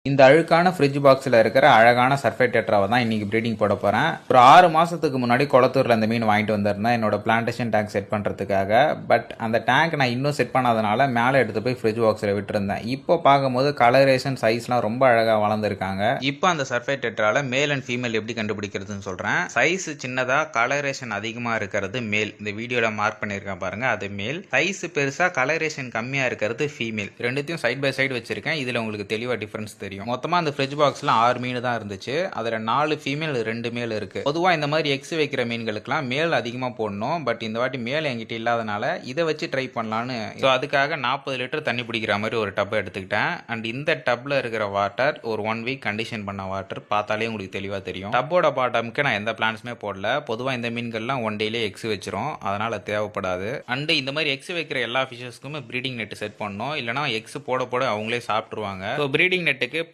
இந்த அழுக்கான ஃப்ரிட்ஜ் பாக்ஸில் இருக்கிற அழகான சர்ஃபே டெட்ராவை தான் இன்றைக்கி ப்ரீடிங் போட போகிறேன். ஒரு 6 மாதத்துக்கு முன்னாடி குளத்தூரில் அந்த மீன் வாங்கிட்டு வந்திருந்தேன் என்னோட பிளான்டேஷன் டேங்க் செட் பண்ணுறதுக்காக. பட் அந்த டேங்க் நான் இன்னும் செட் பண்ணாதனால மேலே எடுத்து போய் ஃப்ரிட்ஜ் பாக்ஸில் விட்டுருந்தேன். இப்போ பார்க்கும்போது கலரேஷன் சைஸ்லாம் ரொம்ப அழகாக வளர்ந்துருக்காங்க. இப்போ அந்த சர்ஃபே டெட்ராவில் மேல் அண்ட் ஃபீமேல் எப்படி கண்டுபிடிக்கிறதுன்னு சொல்கிறேன். சைஸ் சின்னதாக கலரேஷன் அதிகமாக இருக்கிறது மேல். இந்த வீடியோவில் மார்க் பண்ணியிருக்கேன் பாருங்கள், அது மேல். சைஸ் பெருசாக கலரேஷன் கம்மியாக இருக்கிறது ஃபீமேல். ரெண்டுத்தையும் சைட் பை சைடு வச்சுருக்கேன். இதில் உங்களுக்கு தெளிவாக டிஃப்ரென்ஸ் தெரியும். மொத்தமாக அந்த ஃப்ரிட்ஜ் பாக்ஸில் 6 மீன் தான் இருந்துச்சு. அதில் 4 ஃபீமேல் 2 மேல் இருக்கு. பொதுவாக இந்த மாதிரி எக்ஸ் வைக்கிற மீன்களுக்குலாம் மேல் அதிகமாக போடணும். பட் இந்த வாட்டி மேல் என்கிட்ட இல்லாதனால இதை வச்சு ட்ரை பண்ணலான்னு, ஸோ அதுக்காக 40 லிட்டர் தண்ணி பிடிக்கிற மாதிரி ஒரு டப்பை எடுத்துக்கிட்டேன். அண்ட் இந்த டப்பில் இருக்கிற வாட்டர் ஒரு 1 வீக் கண்டிஷன் பண்ண வாட்டர். பார்த்தாலே உங்களுக்கு தெளிவாக தெரியும். டப்போட பாட்டமுக்கு நான் எந்த பிளான்ஸுமே போடல. பொதுவாக இந்த மீன்கள்லாம் 1 டேலே எக்ஸ் வச்சிரும், அதனால தேவைப்படாது. அண்டு இந்த மாதிரி எக்ஸ் வைக்கிற எல்லா ஃபிஷஸ்க்குமே ப்ரீடிங் நெட் செட் பண்ணணும், இல்லைனா எக்ஸ் போட போட அவங்களே சாப்பிட்ருவாங்க. So breeding நெட்டுக்கு